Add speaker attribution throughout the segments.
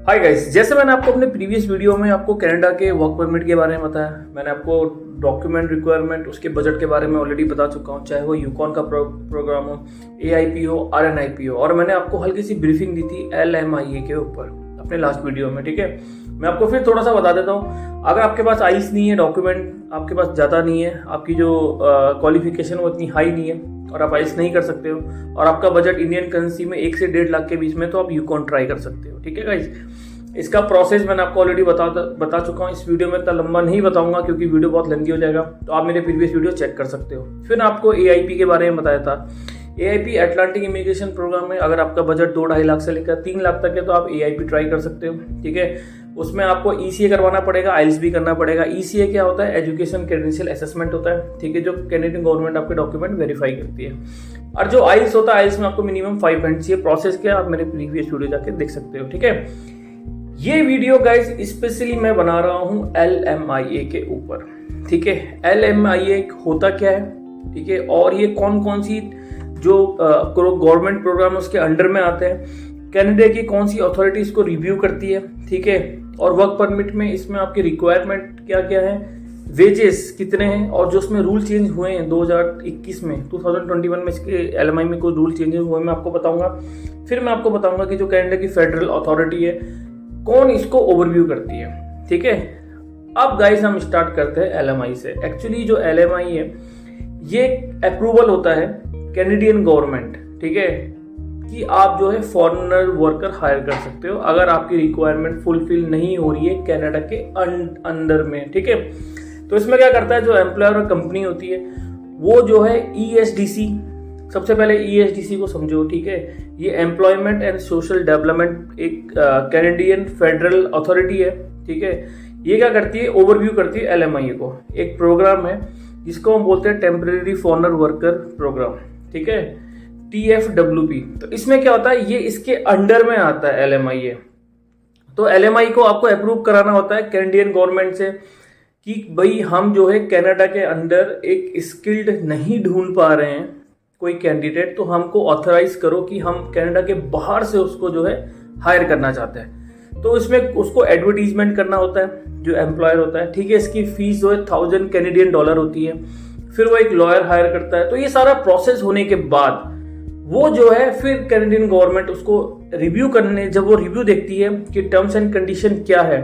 Speaker 1: Hi guys, जैसे मैंने आपको अपने प्रीवियस वीडियो में आपको कनाडा के वर्क परमिट के बारे में बताया, मैंने आपको डॉक्यूमेंट रिक्वायरमेंट उसके बजट के बारे में ऑलरेडी बता चुका हूँ, चाहे वो यूकॉन का प्रोग्राम हो, AIP हो, RNIP हो, और मैंने आपको हल्की सी ब्रीफिंग दी थी LMIA के ऊपर अपने लास्ट वीडियो में। ठीक है, मैं आपको फिर थोड़ा सा बता देता हूँ। अगर आपके पास आइस नहीं है, डॉक्यूमेंट आपके पास ज़्यादा नहीं है, आपकी जो क्वालिफिकेशन वो इतनी हाई नहीं है और आप आइस नहीं कर सकते हो, और आपका बजट इंडियन करेंसी में 1 से 1.5 लाख के बीच में, तो आप यूकॉन ट्राई कर सकते हो। ठीक है गाइज, इसका प्रोसेस मैंने आपको ऑलरेडी बता चुका हूँ। इस वीडियो में इतना लंबा नहीं बताऊंगा क्योंकि वीडियो बहुत लेंथी हो जाएगा, तो आप मेरे प्रीवियस वीडियो चेक कर सकते हो। फिर आपको AIP के बारे में बताया था। AIP अटलांटिक इमिग्रेशन प्रोग्राम में अगर आपका बजट 2-2.5 लाख से लेकर 3 लाख तक है तो आप AIP ट्राई कर सकते हो। ठीक है, उसमें आपको ECA करवाना पड़ेगा, आइल्स भी करना पड़ेगा। ECA क्या होता है? एजुकेशन क्रेडेंशियल असेसमेंट होता है। ठीक है, जो कैनेडियन गवर्नमेंट आपके डॉक्यूमेंट वेरीफाई करती है। और जो आइल्स होता है, आइल्स में आपको मिनिमम 5 बैंड चाहिए। प्रोसेस क्या, आप मेरे प्रीवियस वीडियो जाके देख सकते हो। ठीक है, ये वीडियो गाइस स्पेशली मैं बना रहा हूँ LMIA के ऊपर। ठीक है, LMIA होता क्या है, ठीक है, और ये कौन कौन सी जो गवर्नमेंट प्रोग्राम उसके अंडर में आते हैं, कनाडा की कौन सी अथॉरिटी इसको रिव्यू करती है। ठीक है, और वर्क परमिट में इसमें आपके रिक्वायरमेंट क्या क्या है, वेजेस कितने हैं, और जो उसमें रूल चेंज हुए हैं 2021 में, 2021 में इसके LMI में कोई रूल चेंजेस हुए मैं आपको बताऊंगा। फिर मैं आपको बताऊंगा कि जो कनाडा की फेडरल अथॉरिटी है कौन इसको ओवरव्यू करती है। ठीक है, अब गाइस हम स्टार्ट करते हैं LMI से। एक्चुअली जो LMI है ये अप्रूवल होता है कैनेडियन गवर्नमेंट, ठीक है, कि आप जो है फॉरेनर वर्कर हायर कर सकते हो अगर आपकी रिक्वायरमेंट फुलफिल नहीं हो रही है कनाडा के अंदर में। ठीक है, तो इसमें क्या करता है, जो एम्प्लॉयर और कंपनी होती है वो जो है ESDC, सबसे पहले ESDC को समझो। ठीक है, ये एम्प्लॉयमेंट एंड सोशल डेवलपमेंट एक कैनेडियन फेडरल अथॉरिटी है। ठीक है, ये क्या करती है, ओवरव्यू करती है LMIA को। एक प्रोग्राम है जिसको हम बोलते हैं टेम्परेरी फॉरेनर वर्कर प्रोग्राम। ठीक है, TFWP। तो इसमें क्या होता है, ये इसके अंडर में आता है LMIA। तो LMI को आपको अप्रूव कराना होता है कैनेडियन गवर्नमेंट से कि भाई हम जो है कनाडा के अंदर एक स्किल्ड नहीं ढूंढ पा रहे हैं कोई कैंडिडेट, तो हमको ऑथराइज करो कि हम कनाडा के बाहर से उसको जो है हायर करना चाहते हैं। तो इसमें उसको एडवर्टीजमेंट करना होता है जो एम्प्लॉयर होता है। ठीक है, इसकी फीस जो है 1000 कैनेडियन डॉलर होती है। फिर वो एक लॉयर हायर करता है। तो ये सारा प्रोसेस होने के बाद वो जो है फिर कैनेडियन गवर्नमेंट उसको रिव्यू करने, जब वो रिव्यू देखती है कि टर्म्स एंड कंडीशन क्या है,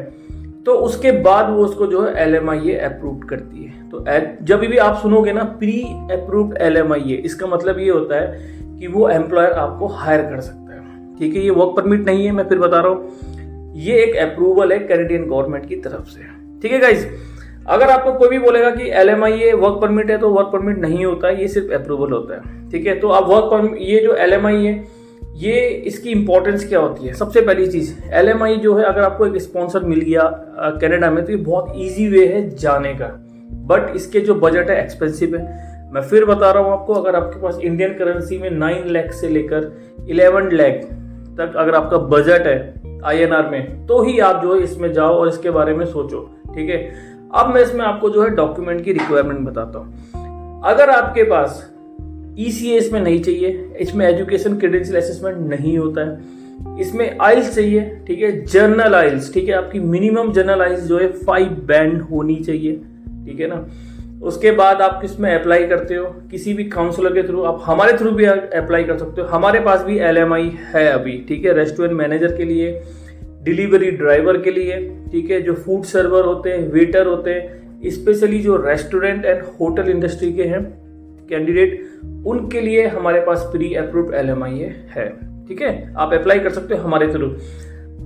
Speaker 1: तो उसके बाद वो उसको जो है LMIA अप्रूव करती है। तो जब भी आप सुनोगे ना प्री अप्रूव्ड LMIA, इसका मतलब ये होता है कि वो एम्प्लॉयर आपको हायर कर सकता है। ठीक है, ये वर्क परमिट नहीं है, मैं फिर बता रहा हूँ, ये एक अप्रूवल है कैनेडियन गवर्नमेंट की तरफ से। ठीक है गाइज, अगर आपको कोई भी बोलेगा कि LMIA वर्क परमिट है, तो वर्क परमिट नहीं होता है, ये सिर्फ अप्रूवल होता है। ठीक है, तो आप वर्क परमिट, ये जो LMIA है, ये इसकी इंपॉर्टेंस क्या होती है। सबसे पहली चीज, LMI जो है, अगर आपको एक स्पॉन्सर मिल गया कनाडा में, तो ये बहुत इजी वे है जाने का, बट इसके जो बजट है एक्सपेंसिव है। मैं फिर बता रहा हूँ आपको, अगर आपके पास इंडियन करेंसी में 9 लाख से लेकर 11 लाख तक अगर आपका बजट है INR में, तो ही आप जो है इसमें जाओ और इसके बारे में सोचो। ठीक है, अब मैं इसमें आपको जो है डॉक्यूमेंट की रिक्वायरमेंट बताता हूँ। अगर आपके पास ECA इसमें नहीं चाहिए, इसमें एजुकेशन क्रेडेंशियल असेसमेंट नहीं होता है, इसमें आइल्स चाहिए। ठीक है, जर्नल आइल्स। ठीक है, आपकी मिनिमम जर्नल आइल्स जो है 5 बैंड होनी चाहिए। ठीक है ना, उसके बाद आप किसमें अप्लाई करते हो, किसी भी काउंसलर के थ्रू, आप हमारे थ्रू भी अप्लाई कर सकते हो। हमारे पास भी LMI है अभी। ठीक है, रेस्टोरेंट मैनेजर के लिए, डिलीवरी ड्राइवर के लिए, ठीक है, जो फूड सर्वर होते हैं, वेटर होते हैं, स्पेशली जो रेस्टोरेंट एंड होटल इंडस्ट्री के हैं कैंडिडेट, उनके लिए हमारे पास प्री अप्रूव्ड LMIA है। ठीक है, आप अप्लाई कर सकते हो हमारे थ्रू।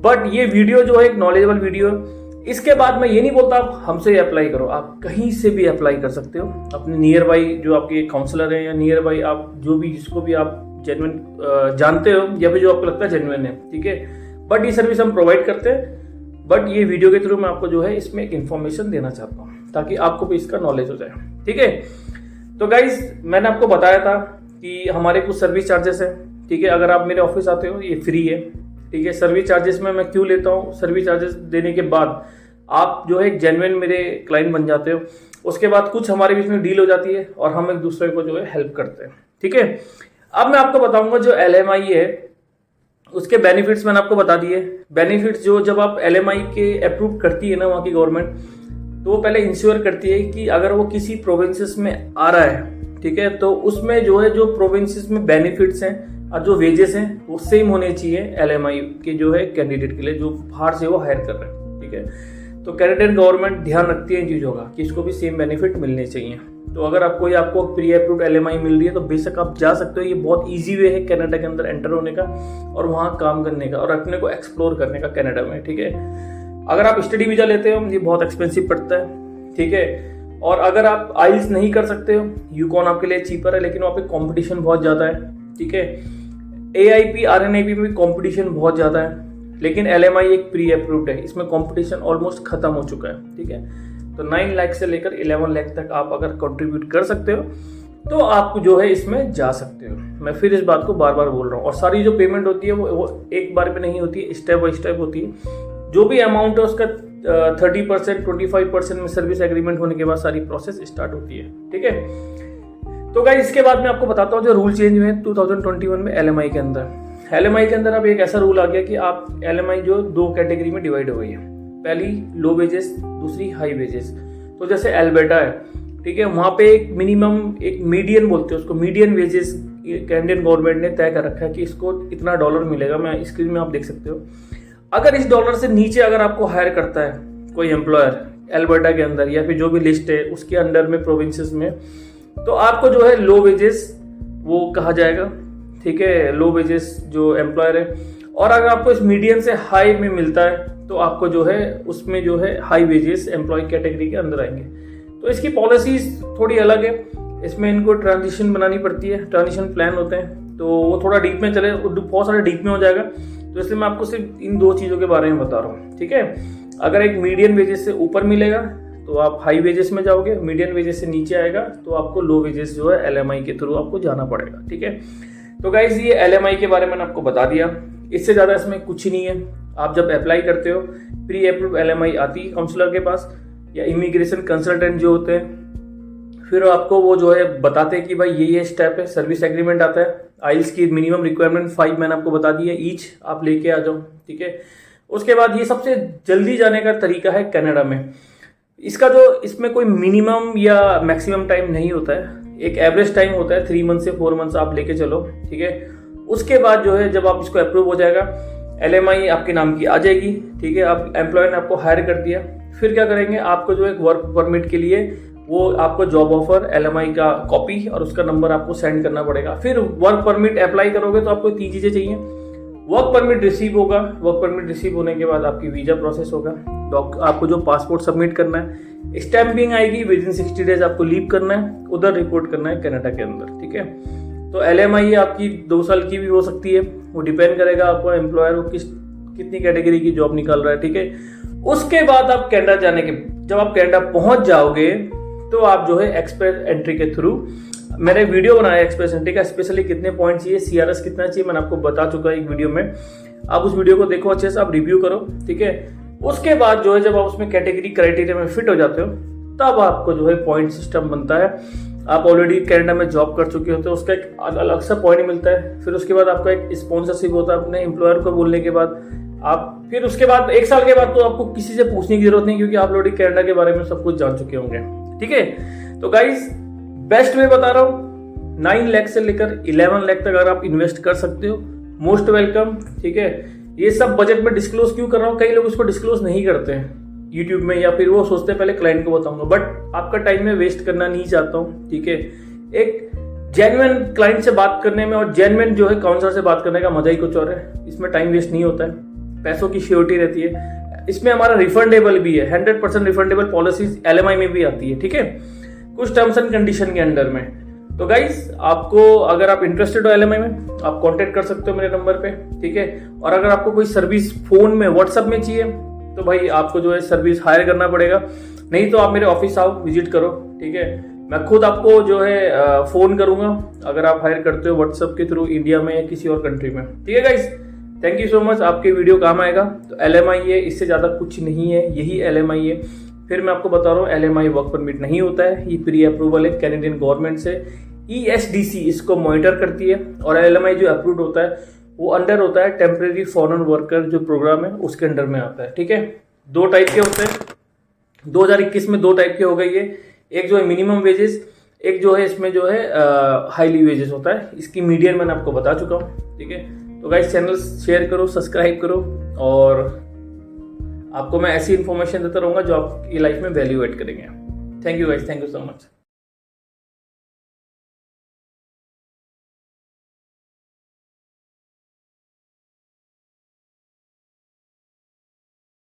Speaker 1: बट ये वीडियो जो है एक नॉलेजेबल वीडियो है। इसके बाद मैं ये नहीं बोलता आप हमसे अप्लाई करो, आप कहीं से भी अप्लाई कर सकते हो, अपने नियर बाई जो आपके काउंसलर हैं, या नियर बाई आप जो भी, जिसको भी आप जेन्युइन जानते हो, या फिर जो आपको लगता है जेन्युइन है। ठीक है, बट ये सर्विस हम प्रोवाइड करते हैं। बट ये वीडियो के थ्रू मैं आपको जो है इसमें एक इन्फॉर्मेशन देना चाहता हूँ ताकि आपको भी इसका नॉलेज हो जाए। ठीक है, तो गाइज मैंने आपको बताया था कि हमारे कुछ सर्विस चार्जेस है। ठीक है, अगर आप मेरे ऑफिस आते हो ये फ्री है। ठीक है, सर्विस चार्जेस में मैं क्यों लेता हूँ, सर्विस चार्जेस देने के बाद आप जो है एक जेन्युइन मेरे क्लाइंट बन जाते हो। उसके बाद कुछ हमारे बीच में डील हो जाती है और हम एक दूसरे को जो है हेल्प करते हैं। ठीक है, अब मैं आपको बताऊंगा जो LMI है उसके बेनिफिट्स मैंने आपको बता दिए। बेनिफिट्स जो जब आप LMI के अप्रूव करती है ना वहाँ की गवर्नमेंट, तो वो पहले इंश्योर करती है कि अगर वो किसी प्रोविंसेस में आ रहा है, ठीक है, तो उसमें जो है जो प्रोविंसेस में बेनिफिट्स हैं और जो वेजेस हैं वो सेम होने चाहिए LMI के जो है कैंडिडेट के लिए जो बाहर से वो हायर कर रहे हैं, ठीक है। तो कैनेडियन गवर्नमेंट ध्यान रखती है इन चीज़ों का कि इसको भी सेम बेनिफिट मिलने चाहिए। तो अगर आपको प्री अप्रूव्ड LMI मिल रही है तो बेशक आप जा सकते हो। ये बहुत इजी वे है कनाडा के अंदर एंटर होने का और वहाँ काम करने का और अपने को एक्सप्लोर करने का कनाडा में, ठीक है। अगर आप स्टडी वीजा लेते हो ये बहुत एक्सपेंसिव पड़ता है, ठीक है। और अगर आप आइल्स नहीं कर सकते हो, यूकॉन आपके लिए चीपर है, लेकिन वहाँ पे कॉम्पिटिशन बहुत ज़्यादा है, ठीक है। AIP RNIP में भी कॉम्पिटिशन बहुत ज़्यादा है, लेकिन LMI एक प्री अप्रूव्ड है, इसमें कंपटीशन ऑलमोस्ट खत्म हो चुका है, ठीक है। तो 9 लाख से लेकर 11 लाख तक आप अगर कंट्रीब्यूट कर सकते हो तो आप जो है इसमें जा सकते हो। मैं फिर इस बात को बार बार बोल रहा हूँ। और सारी जो पेमेंट होती है वो एक बार में नहीं होती है, स्टेप बाय स्टेप होती है। जो भी अमाउंट है उसका 30% 25% में सर्विस एग्रीमेंट होने के बाद सारी प्रोसेस स्टार्ट होती है, ठीक है। तो गाइस इसके बाद मैं आपको बताता हूँ जो रूल चेंज हुए 2021 में LMI के अंदर। LMI के अंदर अब एक ऐसा रूल आ गया कि आप LMI जो 2 कैटेगरी में डिवाइड हो गई है। पहली लो वेजेस, दूसरी हाई वेजेस। तो जैसे अल्बर्टा है, ठीक है, वहाँ पे एक मिनिमम एक मीडियन बोलते हैं उसको, मीडियन वेजेस कैनेडियन गवर्नमेंट ने तय कर रखा है कि इसको इतना डॉलर मिलेगा। मैं स्क्रीन में आप देख सकते हो। अगर इस डॉलर से नीचे अगर आपको हायर करता है कोई एम्प्लॉयर अल्बर्टा के अंदर या फिर जो भी लिस्ट है उसके अंडर में प्रोविंसेस में, तो आपको जो है लो वेजेस वो कहा जाएगा, ठीक है, लो वेजेस जो एम्प्लॉयर है। और अगर आपको इस मीडियम से हाई में मिलता है तो आपको जो है उसमें जो है हाई वेजेस एम्प्लॉय कैटेगरी के अंदर आएंगे। तो इसकी पॉलिसीज थोड़ी अलग है, इसमें इनको ट्रांजिशन बनानी पड़ती है, ट्रांजिशन प्लान होते हैं, तो वो थोड़ा डीप में चले, बहुत सारा डीप में हो जाएगा। तो इसलिए मैं आपको सिर्फ इन 2 चीज़ों के बारे में बता रहा हूँ, ठीक है। अगर एक मीडियम वेजेस से ऊपर मिलेगा तो आप हाई वेजेस में जाओगे, मीडियम वेजेस से नीचे आएगा तो आपको लो वेजेस जो है LMI के थ्रू आपको जाना पड़ेगा, ठीक है। तो गाइज ये LMI के बारे में मैंने आपको बता दिया, इससे ज़्यादा इसमें कुछ ही नहीं है। आप जब अप्लाई करते हो प्री अप्रूव LMI आती है काउंसलर के पास या इमिग्रेशन कंसल्टेंट जो होते हैं, फिर आपको वो जो है बताते हैं कि भाई ये स्टेप है। सर्विस एग्रीमेंट आता है, आइल्स की मिनिमम रिक्वायरमेंट 5 मैंने आपको बता दी है, ईच आप लेके आ जाओ, ठीक है। उसके बाद ये सबसे जल्दी जाने का तरीका है कनाडा में। इसका जो इसमें कोई मिनिमम या मैक्सिमम टाइम नहीं होता है, एक एवरेज टाइम होता है 3 मंथ से 4 मंथ्स आप लेके चलो, ठीक है। उसके बाद जो है जब आप इसको अप्रूव हो जाएगा, LMI आपके नाम की आ जाएगी, ठीक है। आप एम्प्लॉयर ने आपको हायर कर दिया, फिर क्या करेंगे, आपको जो है वर्क परमिट के लिए वो आपको जॉब ऑफर LMI का कॉपी और उसका नंबर आपको सेंड करना पड़ेगा। फिर वर्क परमिट अप्लाई करोगे तो आपको 3 चीज़ें चाहिए। वर्क परमिट रिसीव होगा, वर्क परमिट रिसीव होने के बाद आपकी वीजा प्रोसेस होगा, आपको जो पासपोर्ट सबमिट करना है, स्टैंपिंग आएगी, विदिन 60 डेज आपको लीव करना है, उधर रिपोर्ट करना है कनाडा के अंदर, ठीक है। तो LMI आपकी 2 साल की भी हो सकती है, वो डिपेंड करेगा आपको एम्प्लॉयर वो कितनी कैटेगरी की जॉब निकाल रहा है, ठीक है। उसके बाद आप कनाडा जब आप कनाडा पहुंच जाओगे तो आप जो है एक्सप्रेस एंट्री के थ्रू, मैंने वीडियो बनाया एक्सप्रेस एंट्री का, स्पेशली कितने पॉइंट चाहिए, CRS कितना चाहिए, मैंने आपको बता चुका एक वीडियो में। आप उस वीडियो को देखो अच्छे से, आप रिव्यू करो, ठीक है। उसके बाद जो है जब आप उसमें कैटेगरी क्राइटेरिया में फिट हो जाते हो तब आपको जो है पॉइंट सिस्टम बनता है। आप ऑलरेडी कनाडा में जॉब कर चुके होते हो, उसका एक अलग सा पॉइंट मिलता है। फिर उसके बाद आपका एक स्पॉन्सरशिप होता है अपने एम्प्लॉयर को बोलने के बाद। आप फिर उसके बाद 1 साल के बाद तो आपको किसी से पूछने की जरूरत नहीं, क्योंकि आप ऑलरेडी कनाडा के बारे में सब कुछ जान चुके होंगे, ठीक है। तो गाइज बेस्ट वे बता रहा हूँ, 9 लाख से लेकर 11 लाख तक अगर आप इन्वेस्ट कर सकते हो, मोस्ट वेलकम, ठीक है। ये सब बजट में डिस्क्लोज क्यों कर रहा हूँ, कई लोग इसको डिस्क्लोज नहीं करते हैं यूट्यूब में, या फिर वो सोचते हैं पहले क्लाइंट को बताऊंगा, बट आपका टाइम में वेस्ट करना नहीं चाहता हूँ, ठीक है। एक जेन्युइन क्लाइंट से बात करने में और जेन्युइन जो है काउंसलर से बात करने का मजा ही कुछ और है। इसमें टाइम वेस्ट नहीं होता है, पैसों की श्योरिटी रहती है। इसमें हमारा रिफंडेबल भी है, 100% रिफंडेबल पॉलिसीज LMI में भी आती है, ठीक है, कुछ टर्म्स एंड कंडीशन के अंडर में। तो गाइज आपको अगर आप इंटरेस्टेड हो LMI में, आप कांटेक्ट कर सकते हो मेरे नंबर पे, ठीक है। और अगर आपको कोई सर्विस फोन में व्हाट्सएप में चाहिए तो भाई आपको जो है सर्विस हायर करना पड़ेगा, नहीं तो आप मेरे ऑफिस आओ, विजिट करो, ठीक है। मैं खुद आपको जो है फोन करूंगा अगर आप हायर करते हो व्हाट्सएप के थ्रू, इंडिया में या किसी और कंट्री में, ठीक है guys. Thank you so much, आपके वीडियो काम आएगा। तो LMI है, इससे ज्यादा कुछ नहीं है, यही LMI है। फिर मैं आपको बता रहा हूँ LMI वर्क परमिट नहीं होता है, ये प्री अप्रूवल है कैनेडियन गवर्नमेंट से। ESDC इसको मॉनिटर करती है और LMI जो अप्रूव होता है वो अंडर होता है टेम्परेरी फॉरेन वर्कर जो प्रोग्राम है उसके अंडर में आता है। ठीक है, 2 टाइप के होते हैं 2021 में, 2 टाइप के हो गई है। एक जो है मिनिमम वेजेस, एक जो है इसमें जो है हाईली वेजेस होता है। इसकी मीडियन मैंने आपको बता चुका हूँ। ठीक है, तो गाइस चैनल शेयर करो, सब्सक्राइब करो, और आपको मैं ऐसी इन्फॉर्मेशन देता रहूँगा जो आपकी लाइफ में वैल्यू ऐड करेंगे। Thank you guys, thank you so much.